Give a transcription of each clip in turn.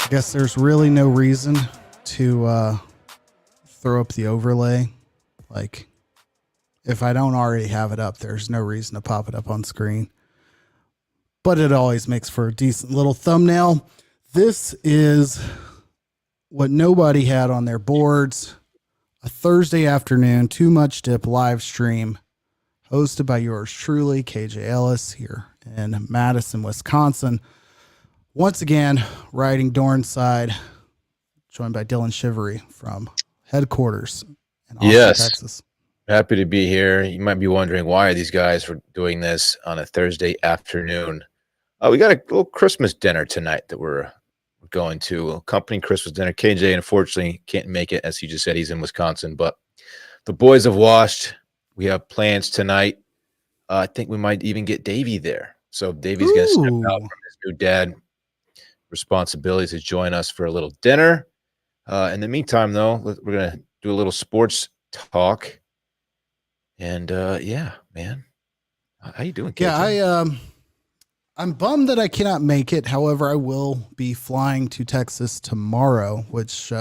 guess there's really no reason to throw up the overlay. Like, if I don't already have it up, there's no reason to pop it up on screen. But it always makes for a decent little thumbnail. This is what nobody had on their boards. A Thursday afternoon, Too Much Dip live stream, hosted by yours truly, KJ Ellis, here in Madison, Wisconsin. Once again, riding Dornside, joined by Dylan Shivery from headquarters in Austin, Texas. Happy to be here. You might be wondering, why are these guys doing this on a Thursday afternoon? We got a little Christmas dinner tonight that we're going to, a company Christmas dinner. KJ, unfortunately, can't make it. As he just said, he's in Wisconsin, but the boys have washed. We have plans tonight. I think we might even get Davey there. So Davey's going to step out from his new dad responsibilities to join us for a little dinner. In the meantime, though, we're going to do a little sports talk. And yeah, man, how you doing, KJ? Yeah, I'm bummed that I cannot make it. However, I will be flying to Texas tomorrow, which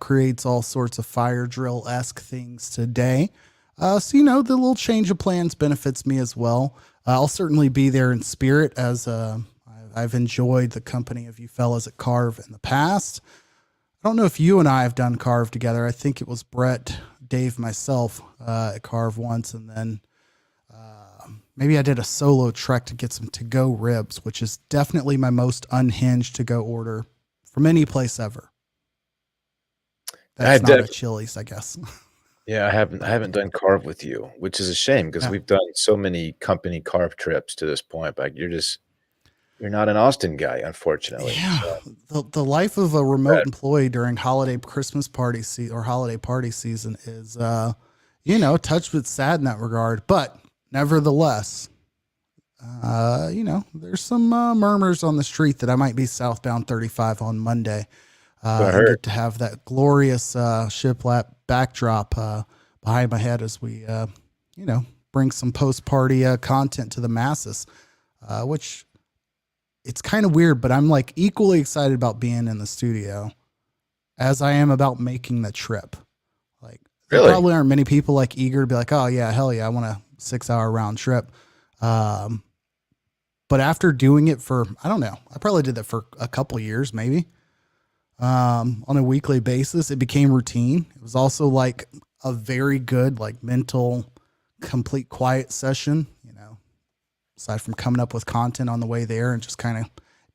creates all sorts of fire drill-esque things today. So the little change of plans benefits me as well. I'll certainly be there in spirit, as I've enjoyed the company of you fellas at Carve in the past. I don't know if you and I have done Carve together. I think it was Brett, Dave, myself at Carve once, and then maybe I did a solo trek to get some to-go ribs, which is definitely my most unhinged to-go order from any place ever. That's not a Chili's, I guess. Yeah, I haven't done Carve with you, which is a shame because we've done so many company Carve trips to this point, but you're not an Austin guy, unfortunately. Yeah, so. The life of a remote employee during Christmas party or holiday party season is, touched with sad in that regard. But nevertheless, there's some murmurs on the street that I might be southbound 35 on Monday. And get to have that glorious shiplap backdrop behind my head as we, bring some post-party content to the masses, which it's kind of weird, but I'm like equally excited about being in the studio as I am about making the trip. Like, there probably aren't many people like eager to be like, oh yeah, hell yeah, I want a 6-hour round trip. But after doing it for, I don't know, I probably did that for a couple years, maybe. On a weekly basis, it became routine. It was also like a very good, like, mental, complete quiet session, aside from coming up with content on the way there and just kind of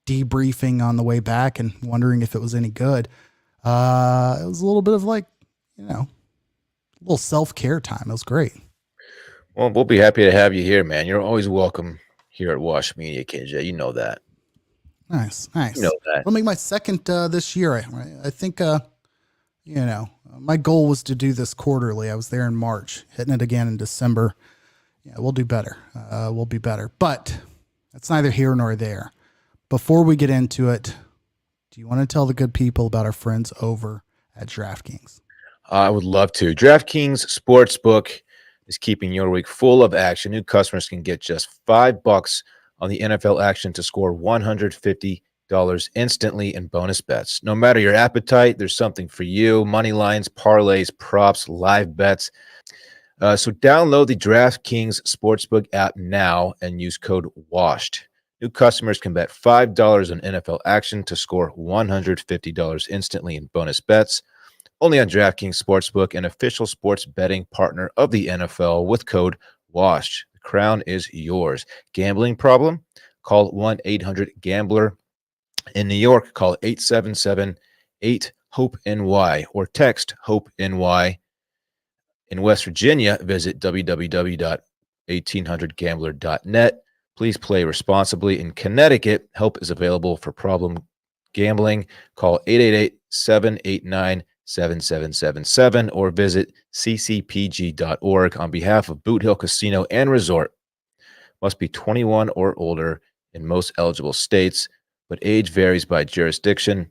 debriefing on the way back and wondering if it was any good. It was a little bit of like, a little self-care time. It was great. Well, we'll be happy to have you here, man. You're always welcome here at Wash Media, KJ. You know that. Nice. You know that. I'll make my second this year. I think, my goal was to do this quarterly. I was there in March, hitting it again in December. Yeah, we'll do better. We'll be better. But that's neither here nor there. Before we get into it, do you want to tell the good people about our friends over at DraftKings? I would love to. DraftKings Sportsbook is keeping your week full of action. New customers can get just $5 on the NFL action to score $150 instantly in bonus bets. No matter your appetite, there's something for you. Money lines, parlays, props, live bets. So download the DraftKings Sportsbook app now and use code WASHED. New customers can bet $5 on NFL action to score $150 instantly in bonus bets. Only on DraftKings Sportsbook, an official sports betting partner of the NFL, with code WASHED. The crown is yours. Gambling problem? Call 1-800-GAMBLER. In New York, call 877-8-HOPE-NY or text HOPE-NY. In West Virginia, visit www.1800gambler.net. Please play responsibly. In Connecticut, help is available for problem gambling. Call 888-789-7777 or visit ccpg.org. On behalf of Boot Hill Casino and Resort, must be 21 or older in most eligible states, but age varies by jurisdiction.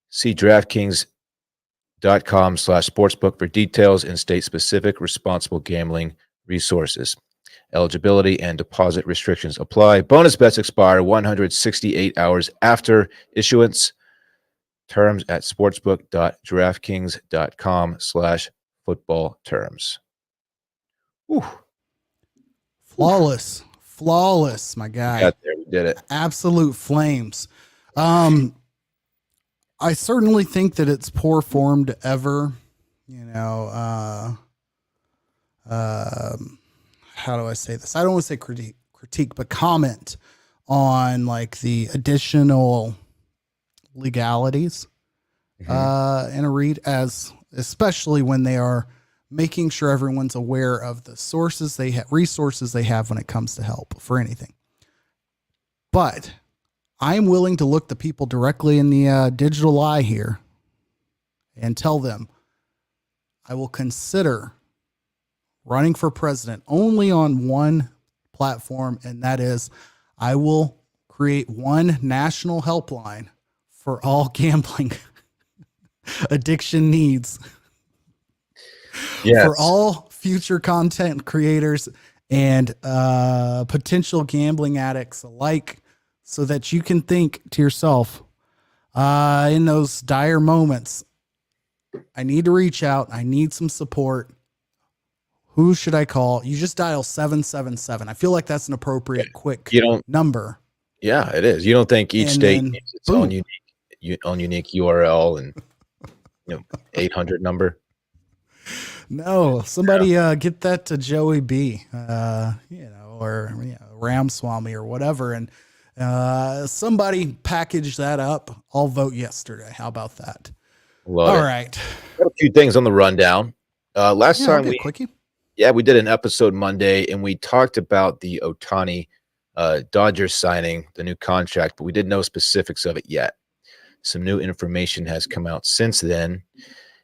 See DraftKings.com/sportsbook for details and state-specific responsible gambling resources. Eligibility and deposit restrictions apply. Bonus bets expire 168 hours after issuance. Terms at sportsbook.draftkings.com/football terms. Whew. Flawless, my guy. Got there. We did it. Absolute flames. I certainly think that it's poor form to ever, how do I say this? I don't want to say critique, but comment on like the additional legalities in a read, as especially when they are making sure everyone's aware of the sources they have, resources they have when it comes to help for anything. But I am willing to look the people directly in the digital eye here and tell them I will consider running for president only on one platform, and that is I will create one national helpline for all gambling addiction needs. Yes. For all future content creators and potential gambling addicts alike, so that you can think to yourself, in those dire moments, I need to reach out. I need some support. Who should I call? You just dial 777. I feel like that's an appropriate, quick number. Yeah, it is. You don't think each state needs its own unique URL and 800 number? No, somebody get that to Joey B, or Ramswamy or whatever, and somebody package that up. I'll vote yesterday. How about that? All right. Got a few things on the rundown. Last time we did an episode Monday, and we talked about the Ohtani Dodgers signing the new contract, but we didn't know specifics of it yet. Some new information has come out since then.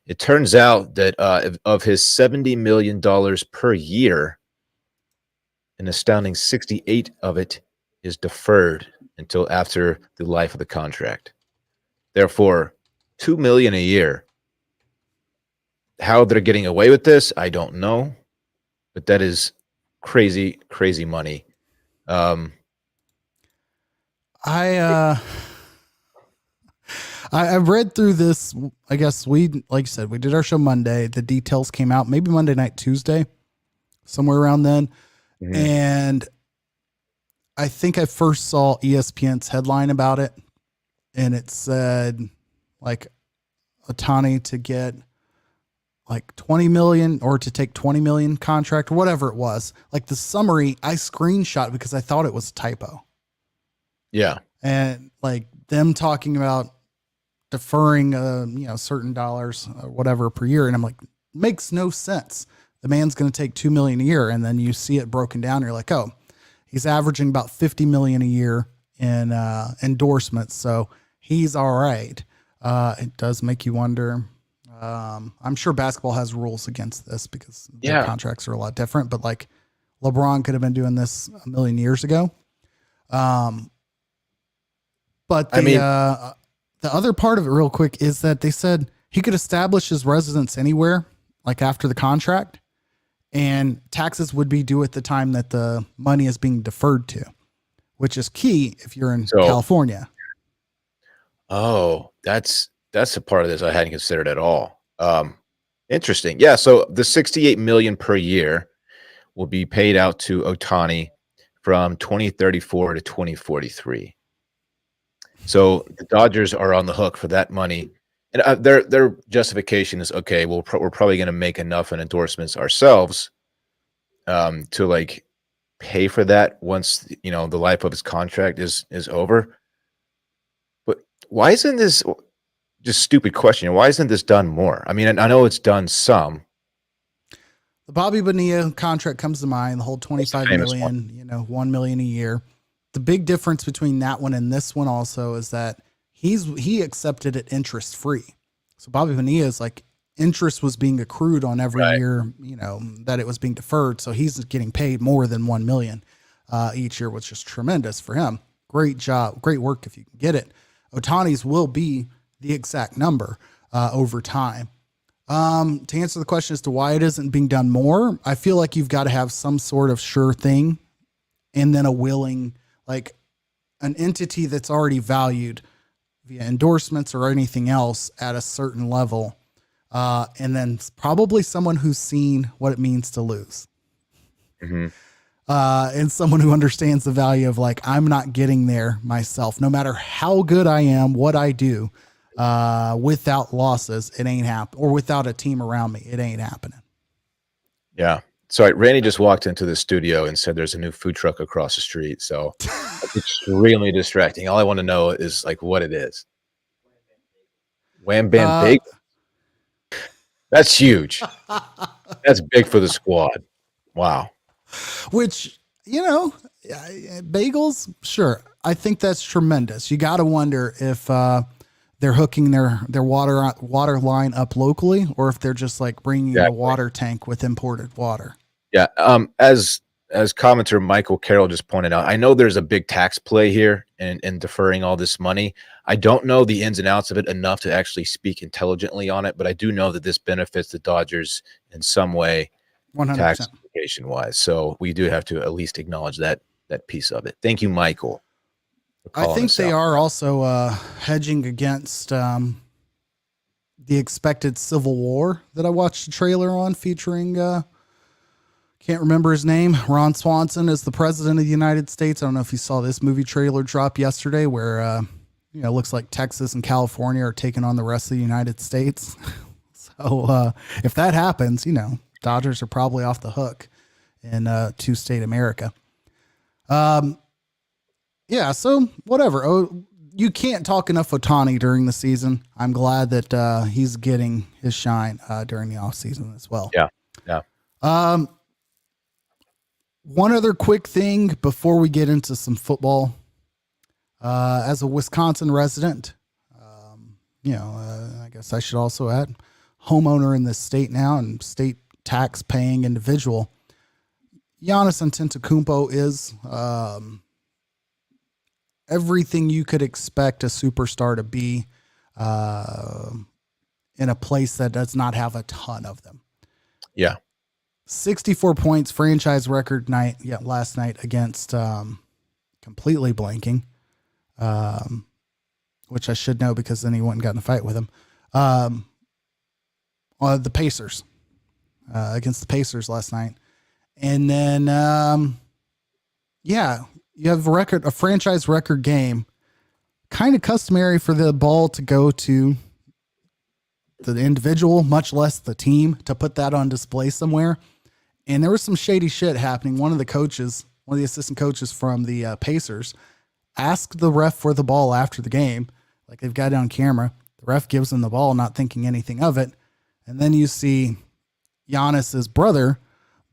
It turns out that of his $70 million per year, an astounding 68 of it is deferred until after the life of the contract. Therefore, $2 million a year. How they're getting away with this, I don't know, but that is crazy, crazy money. I've read through this. I guess like you said, we did our show Monday. The details came out maybe Monday night, Tuesday, somewhere around then. Mm-hmm. And I think I first saw ESPN's headline about it, and it said like Ohtani to get like 20 million or to take 20 million contract or whatever it was. Like the summary I screenshot because I thought it was a typo. Yeah. And like them talking about deferring, certain dollars or whatever per year. And I'm like, makes no sense. The man's going to take 2 million a year. And then you see it broken down. You're like, oh, he's averaging about 50 million a year in endorsements. So he's all right. It does make you wonder. I'm sure basketball has rules against this because their contracts are a lot different, but like LeBron could have been doing this a million years ago. But the other part of it real quick is that they said he could establish his residence anywhere, like after the contract, and taxes would be due at the time that the money is being deferred to, which is key if you're in California. Oh, that's a part of this I hadn't considered at all. Interesting. Yeah. So the 68 million per year will be paid out to Ohtani from 2034 to 2043. So the Dodgers are on the hook for that money, and their justification is okay. Well, we're probably going to make enough in endorsements ourselves to like pay for that once the life of his contract is over. But why isn't this just stupid question? Why isn't this done more? I mean, I know it's done some. The Bobby Bonilla contract comes to mind. The whole 25 million, $1 million a year. The big difference between that one and this one also is that he accepted it interest free. So Bobby Bonilla is like interest was being accrued on every year, that it was being deferred. So he's getting paid more than 1 million each year, which is tremendous for him. Great job. Great work if you can get it. Ohtani's will be the exact number over time. To answer the question as to why it isn't being done more, I feel like you've got to have some sort of sure thing and then a willing, like an entity that's already valued via endorsements or anything else at a certain level. And then probably someone who's seen what it means to lose. Mm-hmm. And someone who understands the value of like, I'm not getting there myself, no matter how good I am, what I do, without losses, it ain't happening, or without a team around me, it ain't happening. Yeah. Sorry, Randy just walked into the studio and said there's a new food truck across the street. So it's extremely distracting. All I want to know is like what it is. Wham Bam Big. That's huge. That's big for the squad. Wow. Which, bagels, sure. I think that's tremendous. You got to wonder if they're hooking their water line up locally, or if they're just like bringing a water tank with imported water. Yeah. As commenter Michael Carroll just pointed out, I know there's a big tax play here in deferring all this money. I don't know the ins and outs of it enough to actually speak intelligently on it, but I do know that this benefits the Dodgers in some way, 100%. tax implication wise. So we do have to at least acknowledge that piece of it. Thank you, Michael. I think they are also hedging against the expected civil war that I watched a trailer on featuring can't remember his name. Ron Swanson is the president of the United States. I don't know if you saw this movie trailer drop yesterday where, it looks like Texas and California are taking on the rest of the United States. So if that happens, Dodgers are probably off the hook in two-state America. Yeah, so whatever. Oh, you can't talk enough Ohtani during the season. I'm glad that he's getting his shine during the offseason as well. Yeah. One other quick thing before we get into some football. As a Wisconsin resident, I guess I should also add homeowner in this state now and state tax paying individual. Giannis Antetokounmpo is everything you could expect a superstar to be in a place that does not have a ton of them. Yeah. 64 points, franchise record night. Yeah, last night against completely blanking, which I should know because then he went and got in a fight with him. The Pacers against the Pacers last night, and then you have a franchise record game. Kind of customary for the ball to go to the individual, much less the team, to put that on display somewhere. And there was some shady shit happening. One of the assistant coaches from the Pacers asked the ref for the ball after the game. Like they've got it on camera. The ref gives him the ball, not thinking anything of it. And then you see Giannis's brother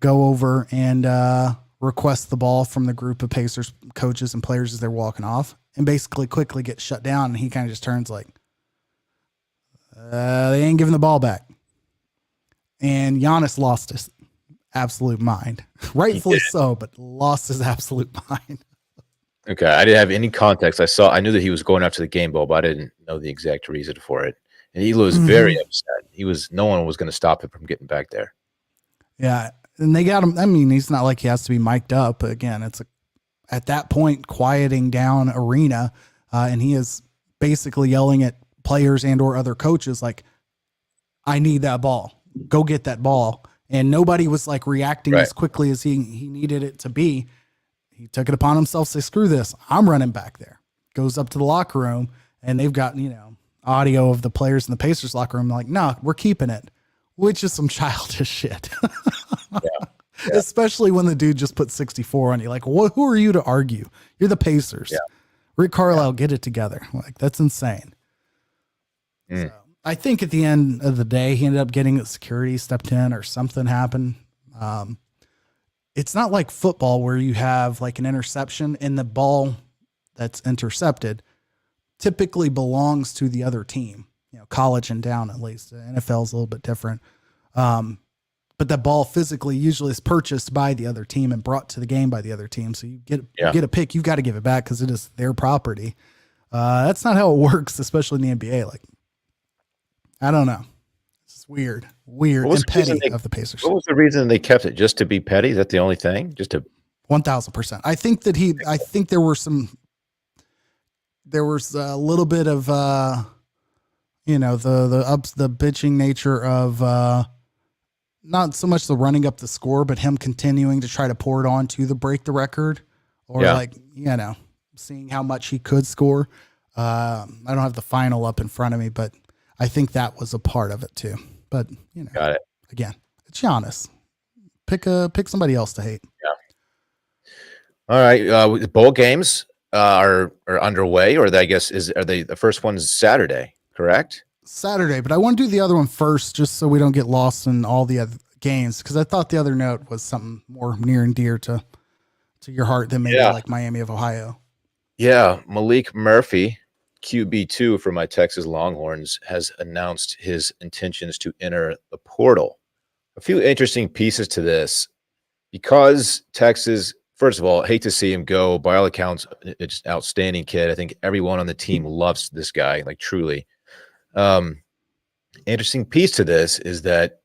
go over and request the ball from the group of Pacers coaches and players as they're walking off, and basically quickly get shut down. And he kind of just turns like, they ain't giving the ball back. And Giannis lost his absolute mind. Rightfully so, but lost his absolute mind. Okay. I didn't have any context. I knew that he was going after the game ball, but I didn't know the exact reason for it. And he was very upset. No one was going to stop him from getting back there. Yeah. And they got him. I mean, he's not like he has to be mic'd up. But again, it's at that point, quieting down arena. And he is basically yelling at players and or other coaches like, I need that ball. Go get that ball. And nobody was like reacting as quickly as he needed it to be. He took it upon himself to say, screw this. I'm running back there. Goes up to the locker room, and they've got, audio of the players in the Pacers locker room. Like, no, we're keeping it, which is some childish shit. Yeah. Especially when the dude just put 64 on you. Like, who are you to argue? You're the Pacers. Yeah. Rick Carlisle, get it together. Like, that's insane. So, I think at the end of the day, he ended up getting security stepped in or something happened. It's not like football where you have like an interception and the ball that's intercepted typically belongs to the other team, college and down, at least. The NFL is a little bit different. But that ball physically usually is purchased by the other team and brought to the game by the other team. So you get a pick, you've got to give it back because it is their property. That's not how it works, especially in the NBA. Like, I don't know. It's weird, What was and the reason petty of the Pacers. What was the reason they kept it? Just to be petty? Is that the only thing? Just to 1000%. I think there was a little bit of, the bitching nature of, not so much the running up the score, but him continuing to try to pour it on to break the record, or seeing how much he could score. I don't have the final up in front of me, but I think that was a part of it too. But Got it. Again, it's Giannis. Pick somebody else to hate. Yeah. All right. Bowl games are underway, or are they the first one's Saturday? Correct. Saturday, but I want to do the other one first, just so we don't get lost in all the other games, because I thought the other note was something more near and dear to your heart than maybe like Miami of Ohio. Yeah, Malik Murphy, QB2 for my Texas Longhorns, has announced his intentions to enter the portal. A few interesting pieces to this, because Texas, first of all, hate to see him go. By all accounts, it's an outstanding kid. I think everyone on the team loves this guy, like truly. Interesting piece to this is that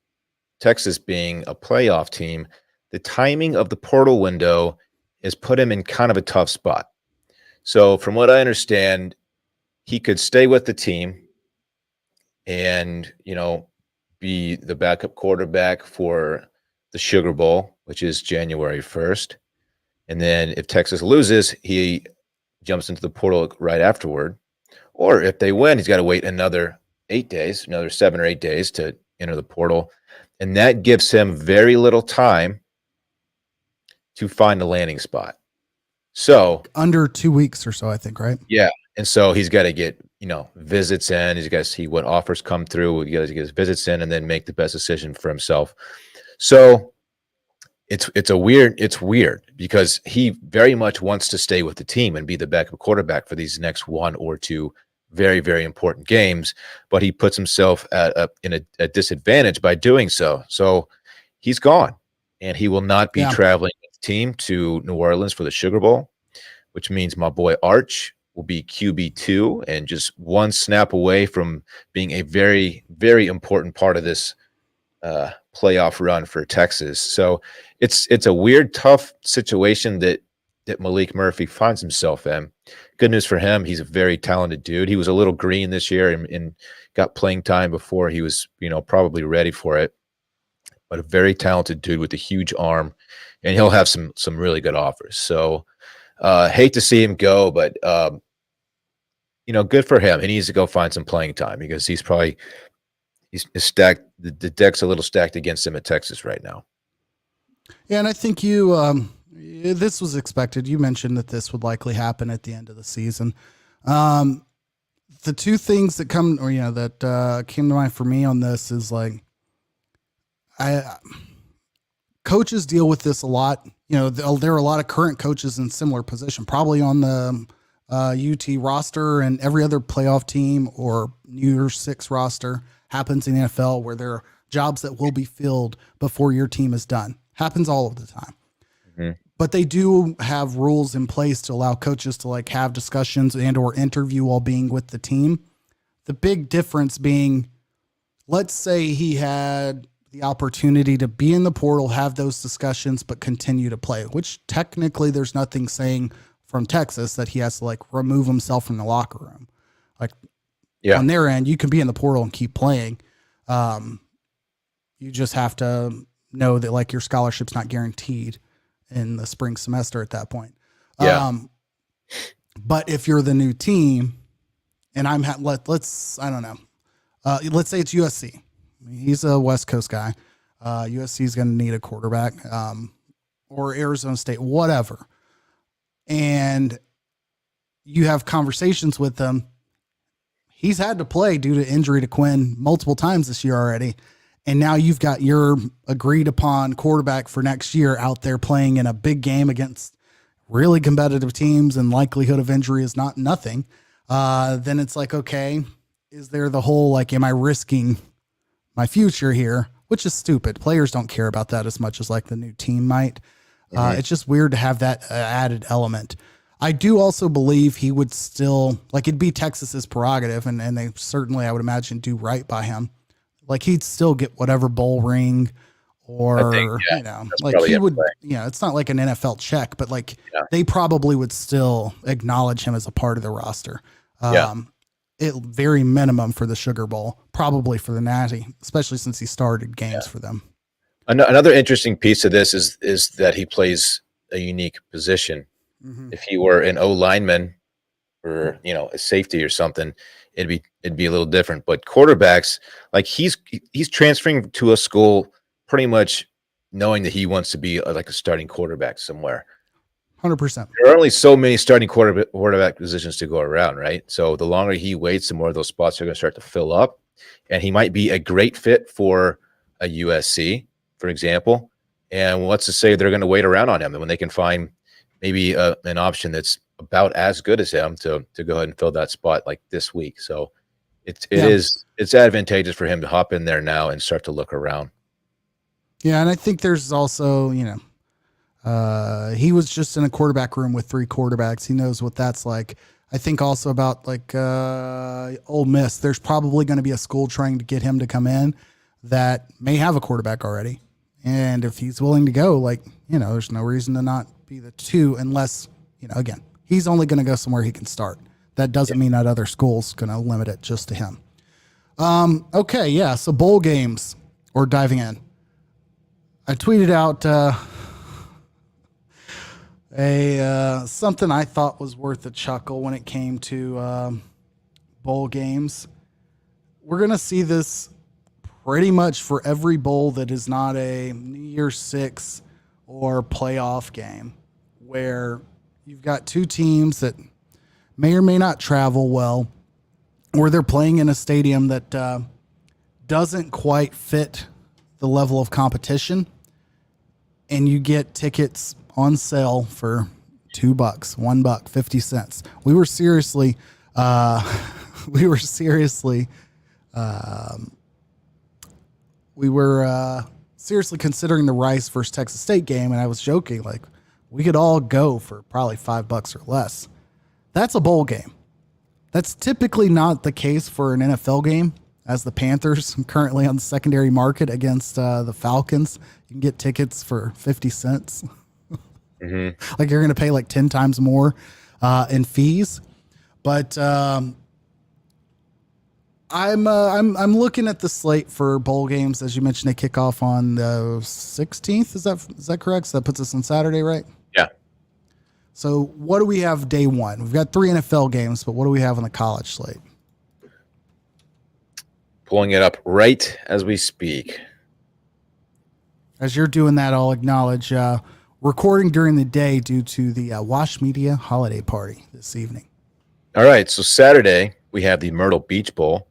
Texas, being a playoff team, the timing of the portal window has put him in kind of a tough spot. So from what I understand, he could stay with the team and, be the backup quarterback for the Sugar Bowl, which is January 1st. And then if Texas loses, he jumps into the portal right afterward. Or if they win, he's got to wait another 7 or 8 days to enter the portal. And that gives him very little time to find a landing spot. So under 2 weeks or so, I think, right? Yeah. And so he's got to get, visits in. He's got to see what offers come through. He got to get his visits in and then make the best decision for himself. So it's weird because he very much wants to stay with the team and be the backup quarterback for these next 1 or 2 very, very important games, but he puts himself in a disadvantage by doing so. So he's gone, and he will not be traveling with the team to New Orleans for the Sugar Bowl, which means my boy Arch will be QB2 and just one snap away from being a very, very important part of this playoff run for Texas. So it's a weird, tough situation that Malik Murphy finds himself in. Good news for him. He's a very talented dude. He was a little green this year and got playing time before he was, probably ready for it, but a very talented dude with a huge arm, and he'll have some really good offers. So hate to see him go, but good for him. He needs to go find some playing time because he's stacked. The deck's a little stacked against him at Texas right now. Yeah, and I think this was expected. You mentioned that this would likely happen at the end of the season. The two things that came to mind for me on this is coaches deal with this a lot. There are a lot of current coaches in similar position, probably on the UT roster and every other playoff team or New Year's Six roster happens in the NFL, where there are jobs that will be filled before your team is done. Happens all of the time. Mm-hmm. But they do have rules in place to allow coaches to have discussions and or interview while being with the team. The big difference being, let's say he had the opportunity to be in the portal, have those discussions, but continue to play, which technically there's nothing saying from Texas that he has to remove himself from the locker room. On their end, you can be in the portal and keep playing. You just have to know that your scholarship's not guaranteed in the spring semester at that point. Yeah. But if you're the new team and let's say it's USC. He's a West Coast guy. USC is going to need a quarterback, or Arizona State, whatever. And you have conversations with them. He's had to play due to injury to Quinn multiple times this year already. And now you've got your agreed upon quarterback for next year out there playing in a big game against really competitive teams, and likelihood of injury is not nothing. Then it's okay, is there the whole, am I risking my future here? Which is stupid. Players don't care about that as much as the new team might. Mm-hmm. It's just weird to have that added element. I do also believe he would still it'd be Texas's prerogative, and they certainly, I would imagine, do right by him. Like he'd still get whatever bowl ring I think, or, yeah, you know, that's like probably he at would, play. you know, it's not like an NFL check, but like Yeah. they probably would still acknowledge him as a part of the roster. Yeah. It very minimum for the Sugar Bowl, probably for the Natty, especially since he started games for them. Another interesting piece of this is that he plays a unique position. Mm-hmm. If he were an O lineman or a safety or something, it'd be a little different. But quarterbacks, like he's transferring to a school pretty much knowing that he wants to be like a starting quarterback somewhere. 100%. There are only so many starting quarterback positions to go around, right? So the longer he waits, the more of those spots are going to start to fill up, and he might be a great fit for a USC, for example. And what's to say they're going to wait around on him, and when they can find maybe an option that's about as good as him to go ahead and fill that spot like this week. So it's advantageous for him to hop in there now and start to look around. Yeah, and I think there's also, he was just in a quarterback room with 3 quarterbacks. He knows what that's like. I think also about like Ole Miss, there's probably going to be a school trying to get him to come in that may have a quarterback already. And if he's willing to go, like, there's no reason to not be the 2 unless, again, he's only going to go somewhere he can start. That doesn't mean that other school's going to limit it just to him. Okay, yeah, so bowl games or diving in. I tweeted out something I thought was worth a chuckle when it came to bowl games. We're going to see this pretty much for every bowl that is not a New Year's Six or playoff game, where you've got 2 teams that may or may not travel well, or they're playing in a stadium that doesn't quite fit the level of competition, and you get tickets on sale for $2, $1, 50 cents. We were seriously considering the Rice versus Texas State game, and I was joking, like, we could all go for probably $5 or less. That's a bowl game. That's typically not the case for an NFL game, as the Panthers currently on the secondary market against the Falcons. You can get tickets for 50 cents. Mm-hmm. Like you're going to pay like 10 times more in fees. But I'm looking at the slate for bowl games. As you mentioned, they kick off on the 16th. Is that correct? So that puts us on Saturday, right? Yeah. So what do we have day one? We've got 3 NFL games, but what do we have on the college slate? Pulling it up right as we speak. As you're doing that, I'll acknowledge recording during the day due to the Wash Media holiday party this evening. All right. So Saturday, we have the Myrtle Beach Bowl.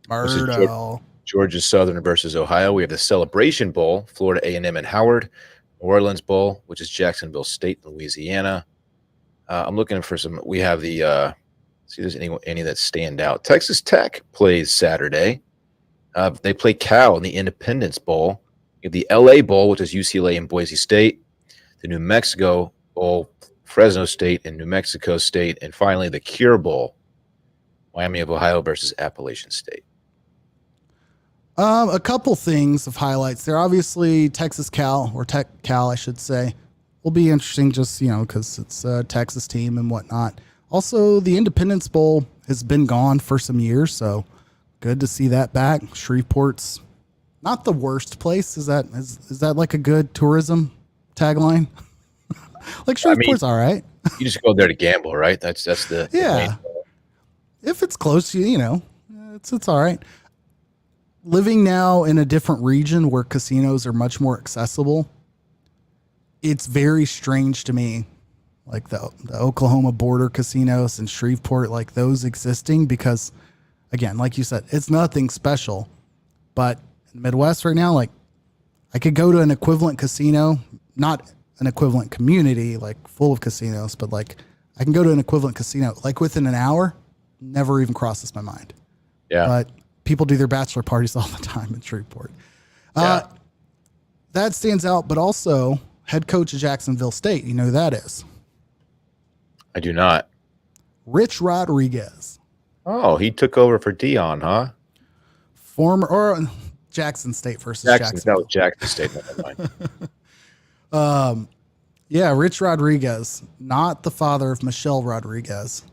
Myrtle. Georgia Southern versus Ohio. We have the Celebration Bowl, Florida A&M and Howard. New Orleans Bowl, which is Jacksonville State, Louisiana. I'm looking for some. We have the see if there's any that stand out. Texas Tech plays Saturday. They play Cal in the Independence Bowl. You have the LA Bowl, which is UCLA and Boise State. The New Mexico Bowl, Fresno State and New Mexico State. And finally, the Cure Bowl, Miami of Ohio versus Appalachian State. A couple things of highlights there. Obviously, Texas Cal, or Tech Cal, I should say, will be interesting just, because it's a Texas team and whatnot. Also, the Independence Bowl has been gone for some years, so good to see that back. Shreveport's not the worst place. Is that like a good tourism tagline? Like Shreveport's all right. You just go there to gamble, right? That's the yeah. If it's close, it's all right. Living now in a different region where casinos are much more accessible, it's very strange to me, like the Oklahoma border casinos and Shreveport, like those existing, because, again, like you said, it's nothing special. But in the Midwest right now, like, I could go to an equivalent casino, not an equivalent community, like full of casinos, but like I can go to an equivalent casino, like within an hour, never even crosses my mind. Yeah. But people do their bachelor parties all the time in Shreveport. That stands out, but also head coach of Jacksonville State. You know who that is? I do not. Rich Rodriguez. Oh, he took over for Dion, huh? Former or Jackson State versus No, Jackson State. Never mind. Yeah, Rich Rodriguez, not the father of Michelle Rodriguez,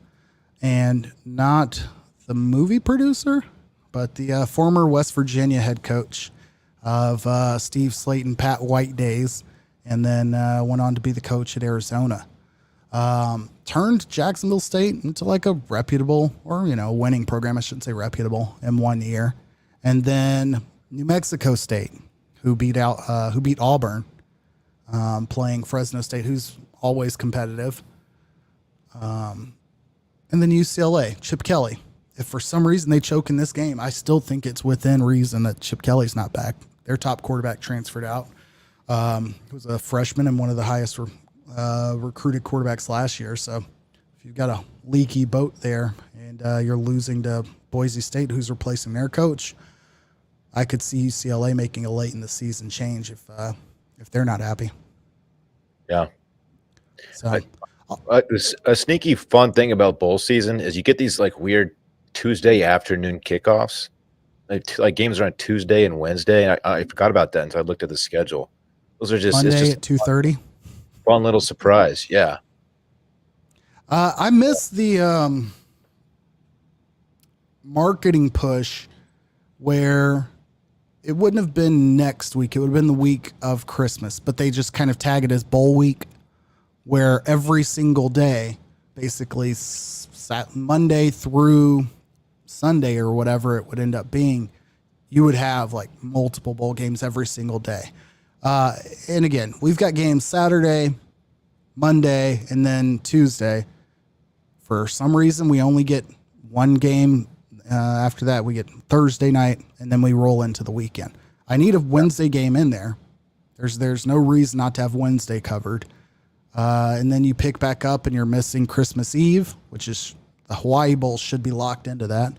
and not the movie producer, but the former West Virginia head coach of Steve Slayton, Pat White days, and then went on to be the coach at Arizona. Turned Jacksonville State into like a reputable or, winning program. I shouldn't say reputable in 1 year. And then New Mexico State, who beat Auburn, playing Fresno State, who's always competitive. And then UCLA, Chip Kelly. If for some reason they choke in this game, I still think it's within reason that Chip Kelly's not back. Their top quarterback transferred out. He was a freshman and one of the highest recruited quarterbacks last year. So if you've got a leaky boat there and you're losing to Boise State, who's replacing their coach, I could see UCLA making a late in the season change if they're not happy. Yeah. So a sneaky fun thing about bowl season is you get these like weird Tuesday afternoon kickoffs. Like games are on Tuesday and Wednesday. And I forgot about that until I looked at the schedule. Those are just Monday at 2:30. Fun little surprise. Yeah. I miss the marketing push where it wouldn't have been next week. It would have been the week of Christmas, but they just kind of tag it as bowl week, where every single day, basically Monday through Sunday or whatever it would end up being, you would have like multiple bowl games every single day. And again, we've got games Saturday, Monday, and then Tuesday. For some reason, we only get one game. After that, we get Thursday night, and then we roll into the weekend. I need a Wednesday game in there. There's no reason not to have Wednesday covered. And then you pick back up, and you're missing Christmas Eve, which is the Hawaii Bowl should be locked into that.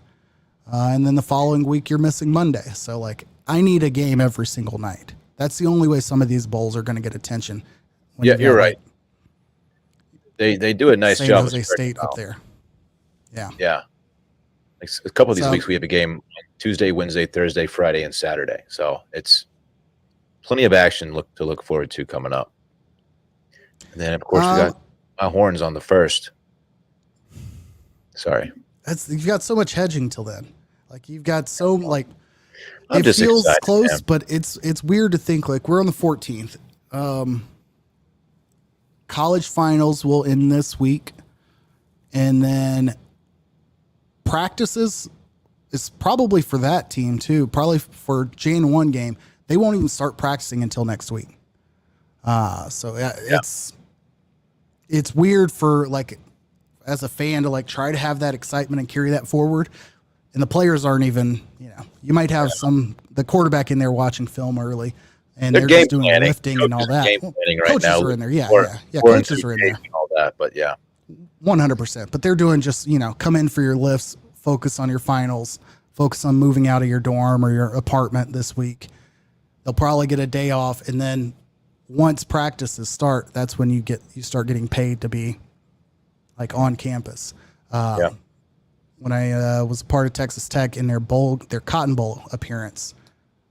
And then the following week, you're missing Monday. So, I need a game every single night. That's the only way some of these bowls are going to get attention. Yeah, you're right. They do a nice job. San Jose State up there. Yeah. Yeah. Like a couple of these weeks, we have a game Tuesday, Wednesday, Thursday, Friday, and Saturday. So it's plenty of action to look forward to coming up. And then, of course, we got my horns on the first. Sorry. You've got so much hedging till then. You've got so I'm it feels excited, close, man. but it's weird to think we're on the 14th. College finals will end this week, and then practices is probably for that team too. Probably for Jan 1 game, they won't even start practicing until next week. It's weird for as a fan to try to have that excitement and carry that forward. And the players aren't even, you might have the quarterback in there watching film early, and they're just doing lifting and all that. Coaches are in there. Yeah. Coaches are in there. All that, but yeah. 100%. But they're doing just, come in for your lifts, focus on your finals, focus on moving out of your dorm or your apartment this week. They'll probably get a day off. And then once practices start, that's when you start getting paid to be on campus. When I was part of Texas Tech in their Cotton Bowl appearance,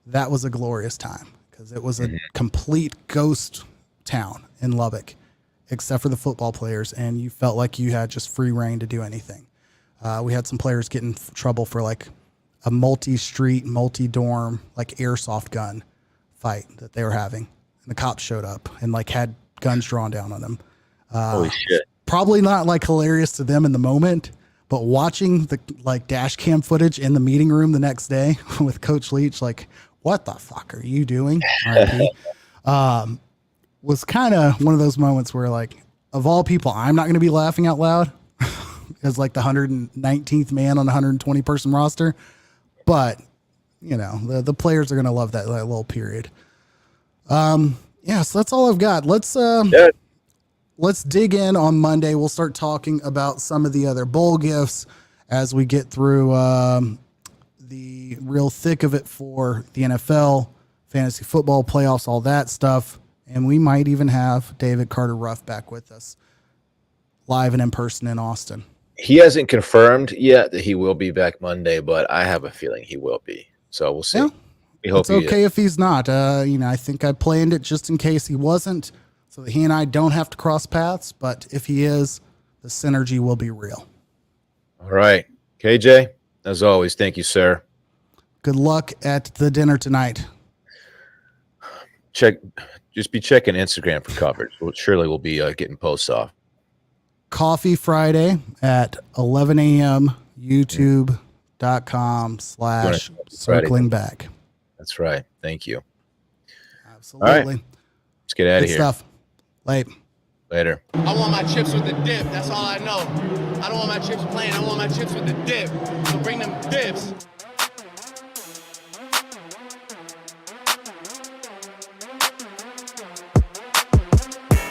that was a glorious time because it was a complete ghost town in Lubbock, except for the football players, and you felt like you had just free reign to do anything. We had some players get in trouble for a multi-street, multi-dorm, airsoft gun fight that they were having, and the cops showed up and had guns drawn down on them. Holy shit! Probably not hilarious to them in the moment, but watching the dash cam footage in the meeting room the next day with Coach Leach, what the fuck are you doing? RIP. Was kind of one of those moments where of all people, I'm not going to be laughing out loud as the 119th man on a 120 person roster, but the players are going to love that little period. So that's all I've got. Let's dig in on Monday. We'll start talking about some of the other bowl gifts as we get through the real thick of it for the NFL, fantasy football playoffs, all that stuff. And we might even have David Carter Ruff back with us live and in person in Austin. He hasn't confirmed yet that he will be back Monday, but I have a feeling he will be. So we'll see. Yeah. We hope It's okay if he's not. I think I planned it just in case he wasn't, so that he and I don't have to cross paths. But if he is, the synergy will be real. All right. KJ, as always, thank you, sir. Good luck at the dinner tonight. Just be checking Instagram for coverage. Surely we'll be getting posts off. Coffee Friday at 11 a.m. YouTube.com/circling back. That's right. Thank you. Absolutely. All right. Let's get out of here. Stuff. Later. I want my chips with the dip. That's all I know. I don't want my chips plain. I want my chips with the dip. So bring them dips.